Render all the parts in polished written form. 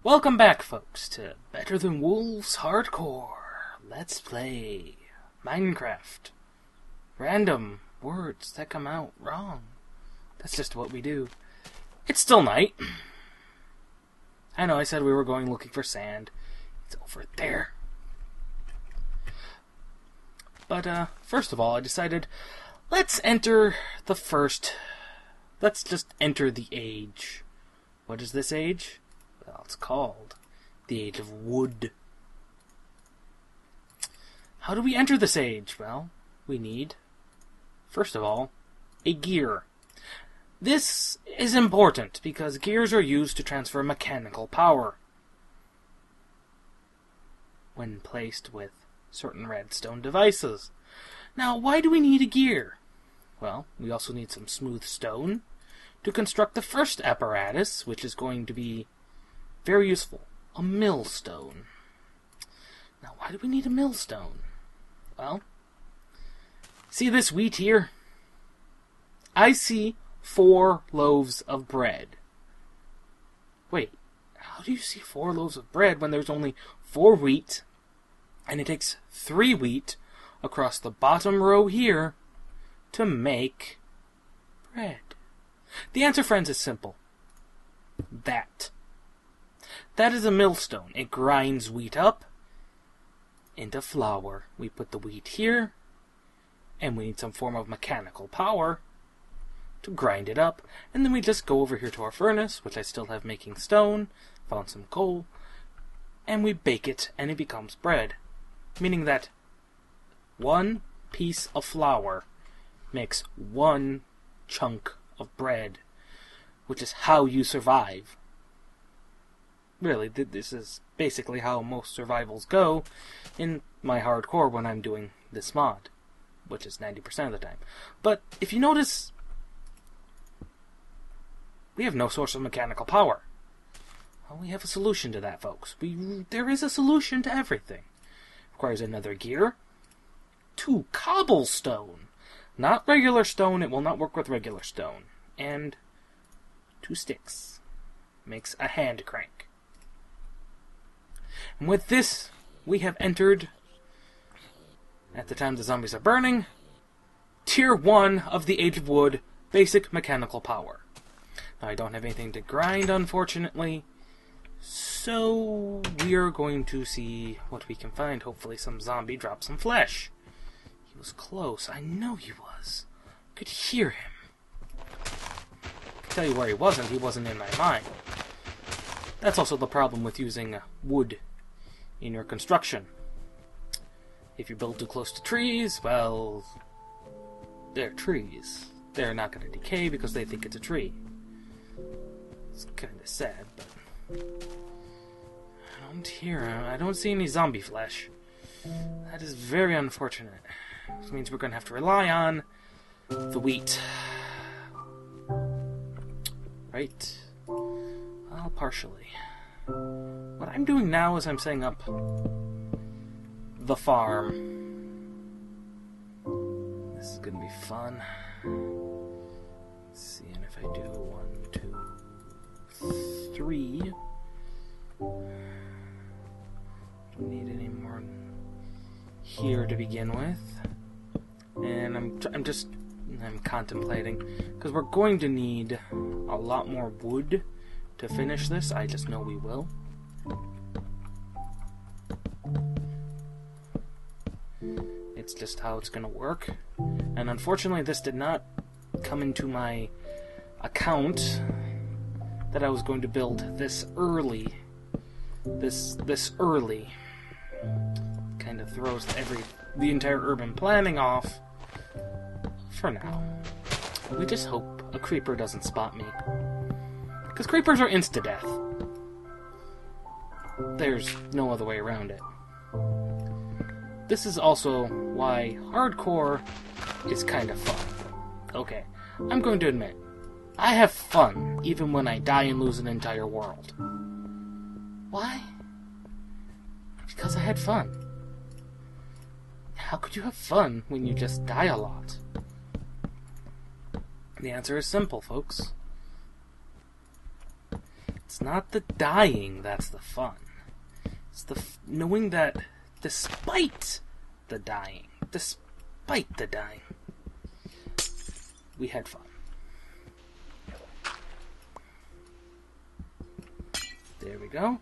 Welcome back, folks, to Better Than Wolves Hardcore. Let's play Minecraft. Random words that come out wrong. That's just what we do. It's still night. I know I said we were going looking for sand. It's over there. But, first of all, I decided, let's just enter the age. What is this age? Well, it's called the Age of Wood. How do we enter this age? Well, we need, first of all, a gear. This is important because gears are used to transfer mechanical power when placed with certain redstone devices. Now, why do we need a gear? Well, we also need some smooth stone to construct the first apparatus, which is going to be very useful. A millstone. Now, why do we need a millstone? Well, see this wheat here? I see 4 loaves of bread. Wait, how do you see 4 loaves of bread when there's only 4 wheat, and it takes 3 wheat across the bottom row here to make bread? The answer, friends, is simple. That is a millstone. It grinds wheat up into flour. We put the wheat here, and we need some form of mechanical power to grind it up, and then we just go over here to our furnace, which I still have making stone, found some coal, and we bake it, and it becomes bread. Meaning that 1 piece of flour makes 1 chunk of bread, which is how you survive. Really, this is basically how most survivals go in my hardcore when I'm doing this mod, which is 90% of the time. But if you notice, we have no source of mechanical power. Well, we have a solution to that, folks. There is a solution to everything. Requires another gear, 2 cobblestone. Not regular stone, it will not work with regular stone. And 2 sticks. Makes a hand crank. And with this, we have entered, at the time the zombies are burning, Tier 1 of the Age of Wood, basic mechanical power. Now, I don't have anything to grind, unfortunately, so we are going to see what we can find. Hopefully some zombie drop some flesh. He was close. I know he was. I could hear him. I can tell you where he wasn't. He wasn't in my mind. That's also the problem with using wood in your construction. If you build too close to trees, well, they're trees. They're not going to decay because they think it's a tree. It's kind of sad, but I don't hear him. I don't see any zombie flesh. That is very unfortunate. This means we're going to have to rely on the wheat. Right? Well, partially. What I'm doing now is I'm setting up the farm. This is going to be fun. Let's see, and if I do 1, 2, 3... Don't need any more here to begin with. And I'm contemplating, because we're going to need a lot more wood to finish this. I just know we will. It's just how it's gonna work. And unfortunately this did not come into my account that I was going to build this early. This early. Kind of throws the entire urban planning off for now. We just hope a creeper doesn't spot me. Because creepers are insta-death. There's no other way around it. This is also why hardcore is kind of fun. Okay, I'm going to admit, I have fun even when I die and lose an entire world. Why? Because I had fun. How could you have fun when you just die a lot? The answer is simple, folks. It's not the dying that's the fun. It's the knowing that despite the dying, we had fun. There we go.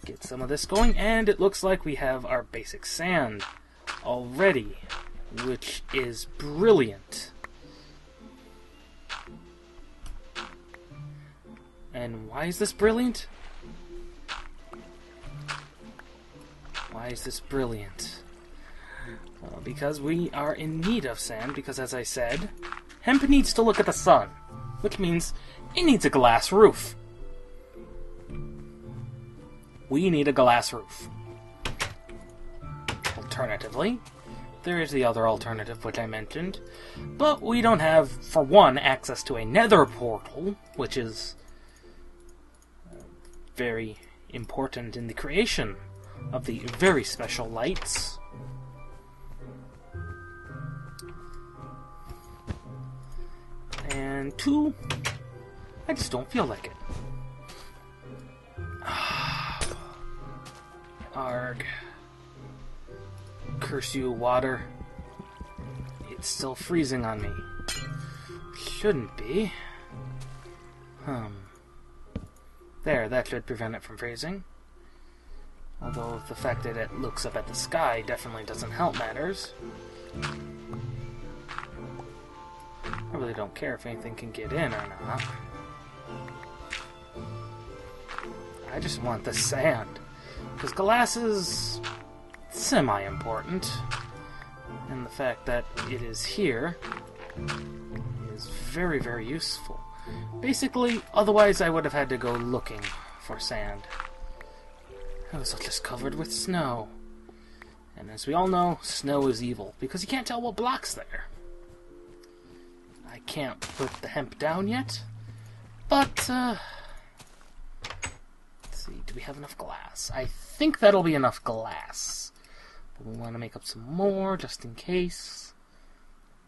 Get some of this going, and it looks like we have our basic sand already, which is brilliant. And why is this brilliant? Why is this brilliant? Well, because we are in need of sand, because as I said, hemp needs to look at the sun, which means it needs a glass roof. We need a glass roof. Alternatively, there is the other alternative which I mentioned, but we don't have, for one, access to a nether portal, which is very important in the creation of the very special lights. And two, I just don't feel like it. Arg. Curse you, water. It's still freezing on me. Shouldn't be. There, that should prevent it from freezing. Although the fact that it looks up at the sky definitely doesn't help matters. I really don't care if anything can get in or not. I just want the sand. Because glass is semi-important. And the fact that it is here is very, very useful. Basically, otherwise I would have had to go looking for sand. It was just covered with snow. And as we all know, snow is evil, because you can't tell what block's there. I can't put the hemp down yet, but, let's see, do we have enough glass? I think that'll be enough glass. But we want to make up some more, just in case.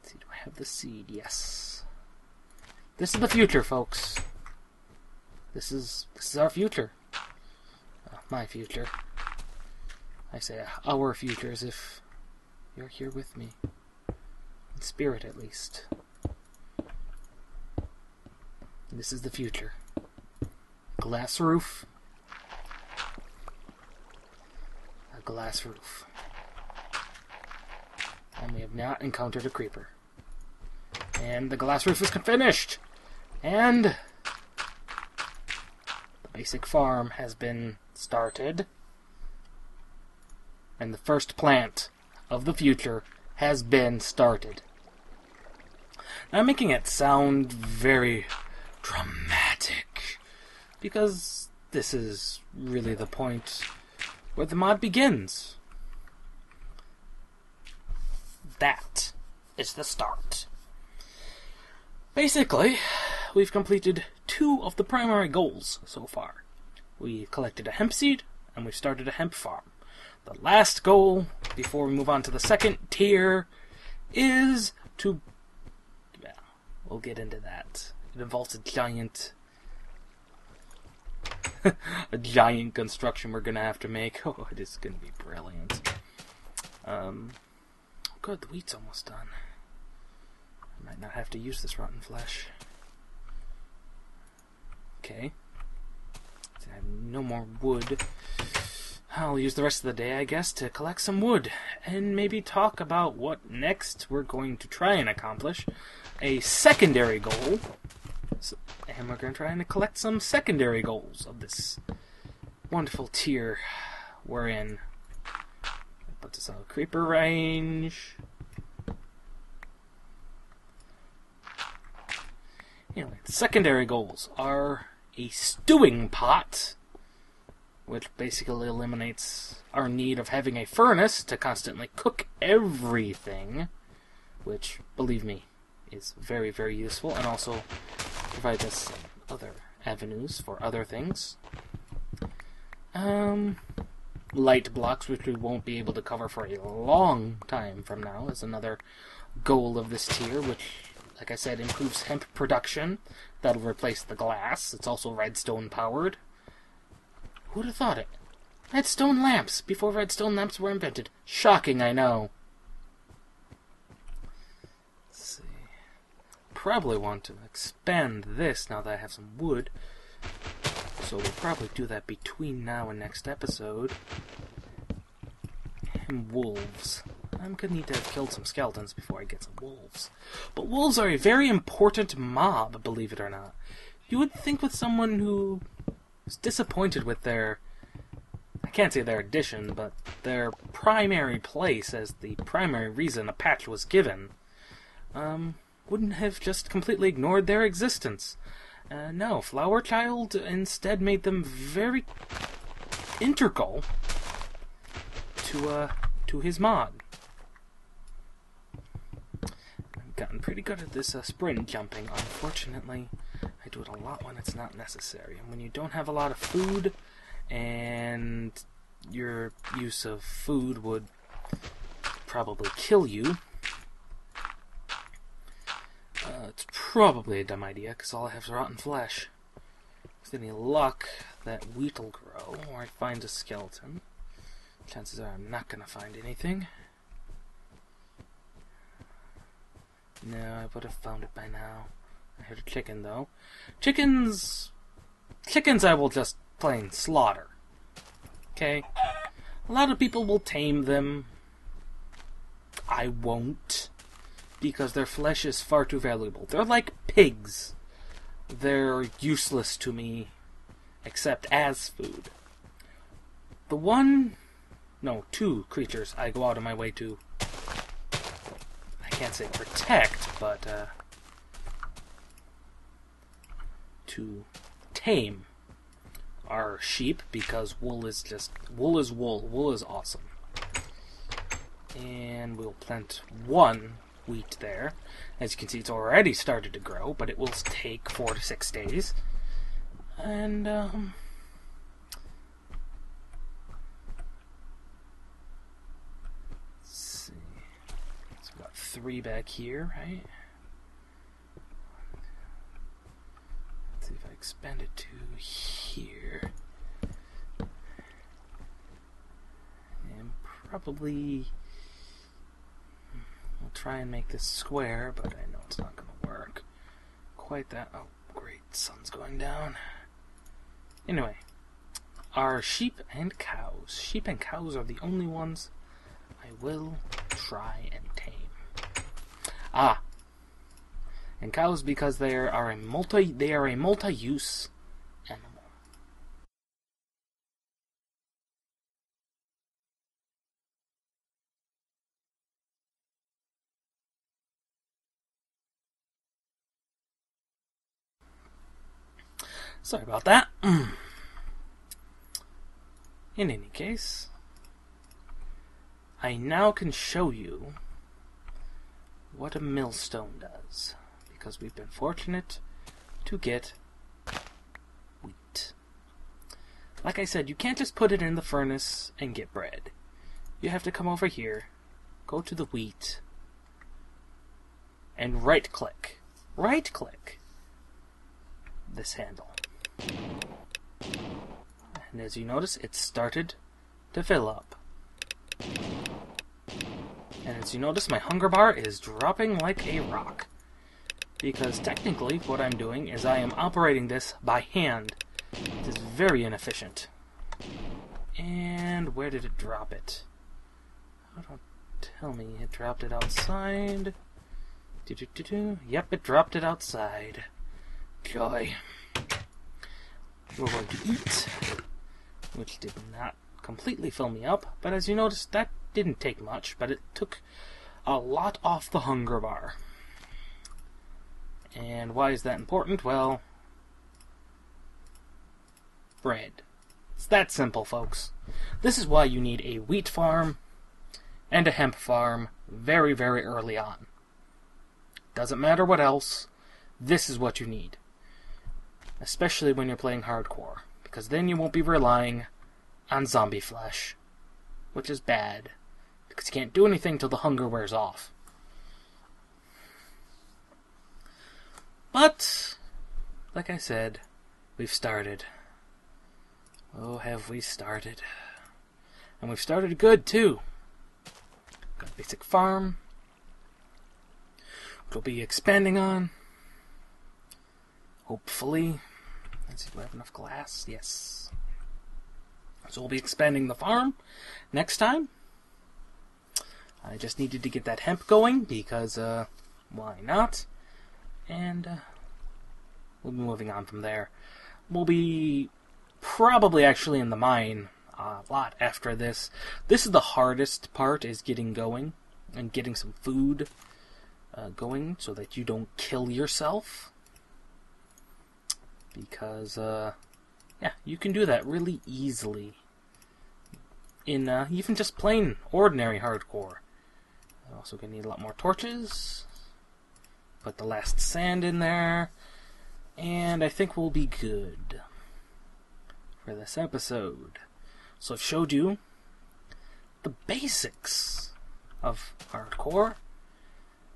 Let's see, do I have the seed? Yes. This is the future, folks. This is our future. My future. I say our future as if you're here with me. In spirit, at least. This is the future. Glass roof. A glass roof. And we have not encountered a creeper. And the glass roof is finished! And the basic farm has been started. And the first plant of the future has been started. Now I'm making it sound very dramatic, because this is really the point where the mod begins. That is the start. Basically, we've completed 2 of the primary goals so far. We collected a hemp seed, and we've started a hemp farm. The last goal, before we move on to the second tier, is to... yeah, we'll get into that. It involves a giant construction we're gonna have to make. Oh, it is gonna be brilliant. Good, the wheat's almost done. I might not have to use this rotten flesh. Okay. I have no more wood. I'll use the rest of the day, I guess, to collect some wood, and maybe talk about what next we're going to try and accomplish. A secondary goal. And we're going to try and collect some secondary goals of this wonderful tier we're in. Put this on a creeper range. Anyway, the secondary goals are a stewing pot, which basically eliminates our need of having a furnace to constantly cook everything, which, believe me, is very, very useful, and also provides us other avenues for other things. Light blocks, which we won't be able to cover for a long time from now, is another goal of this tier, which like I said, improves hemp production. That'll replace the glass. It's also redstone powered. Who'd have thought it? Redstone lamps, before redstone lamps were invented. Shocking, I know. Let's see. Probably want to expand this now that I have some wood. So we'll probably do that between now and next episode. And wolves. I'm gonna need to have killed some skeletons before I get some wolves. But wolves are a very important mob, believe it or not. You would think with someone who is disappointed with their, I can't say their addition, but their primary place as the primary reason a patch was given, wouldn't have just completely ignored their existence. No, Flower Child instead made them very integral to his mod. I've gotten pretty good at this sprint jumping. Unfortunately, I do it a lot when it's not necessary. And when you don't have a lot of food, and your use of food would probably kill you, it's probably a dumb idea, because all I have is rotten flesh. With any luck, that wheat will grow, or I find a skeleton. Chances are I'm not going to find anything. No, I would have found it by now. I heard a chicken, though. Chickens I will just plain slaughter. Okay? A lot of people will tame them. I won't. Because their flesh is far too valuable. They're like pigs. They're useless to me, except as food. Two creatures I go out of my way to, I can't say protect, but to tame are sheep, because wool is wool. Wool is awesome. And we'll plant one wheat there. As you can see, it's already started to grow, but it will take 4 to 6 days. And let's see. So we've got 3 back here, right? Let's see if I expand it to here. And probably I'll try and make this square, but I know it's not going to work quite that. Oh, great, sun's going down. Anyway, our sheep and cows. Sheep and cows are the only ones I will try and tame. And cows, because they are a multi-use animal. Sorry about that. In any case, I now can show you what a millstone does, because we've been fortunate to get wheat. Like I said, you can't just put it in the furnace and get bread. You have to come over here, go to the wheat, and right-click. Right-click this handle. And as you notice, it started to fill up. And as you notice, my hunger bar is dropping like a rock. Because technically, what I'm doing is I am operating this by hand. It is very inefficient. And where did it drop it? Oh, don't tell me it dropped it outside. Yep, it dropped it outside. Joy. We're going to eat, which did not completely fill me up, but as you noticed, that didn't take much, but it took a lot off the hunger bar. And why is that important? Well, bread. It's that simple, folks. This is why you need a wheat farm and a hemp farm very, very early on. Doesn't matter what else, this is what you need. Especially when you're playing hardcore, because then you won't be relying on zombie flesh, which is bad, because you can't do anything till the hunger wears off. But, like I said, we've started. Oh, have we started. And we've started good, too. Got a basic farm, which we'll be expanding on. Hopefully. Let's see, do I have enough glass? Yes. So we'll be expanding the farm next time. I just needed to get that hemp going because, why not? And we'll be moving on from there. We'll be probably actually in the mine a lot after this. This is the hardest part, is getting going and getting some food going so that you don't kill yourself. Because, yeah, you can do that really easily in even just plain, ordinary hardcore. I'm also going to need a lot more torches. Put the last sand in there. And I think we'll be good for this episode. So I've showed you the basics of hardcore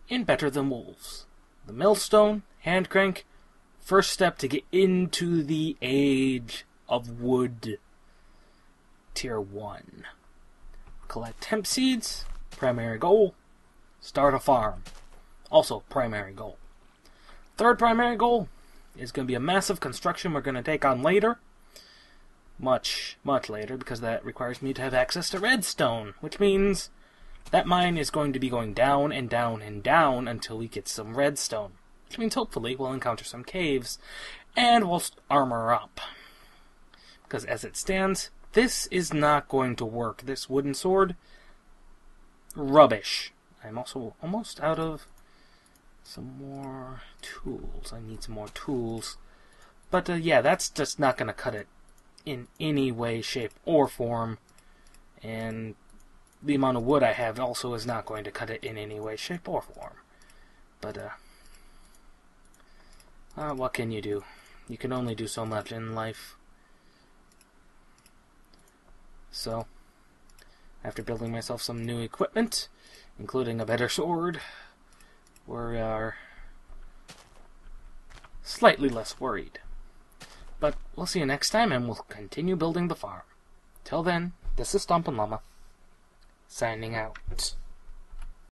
in Better Than Wolves. The millstone, hand crank, first step to get into the Age of Wood. Tier 1. Collect hemp seeds, primary goal. Start a farm, also primary goal. Third primary goal is going to be a massive construction we're going to take on later. Much, much later, because that requires me to have access to redstone, which means that mine is going to be going down and down and down until we get some redstone. Which means hopefully we'll encounter some caves, and we'll armor up. Because as it stands, this is not going to work. This wooden sword, rubbish. I'm also almost out of some more tools. I need some more tools. But yeah, that's just not going to cut it in any way, shape, or form. And the amount of wood I have also is not going to cut it in any way, shape, or form. But, what can you do? You can only do so much in life. So, after building myself some new equipment, including a better sword, we are slightly less worried. But we'll see you next time, and we'll continue building the farm. Till then, this is Stompin' Llama, signing out.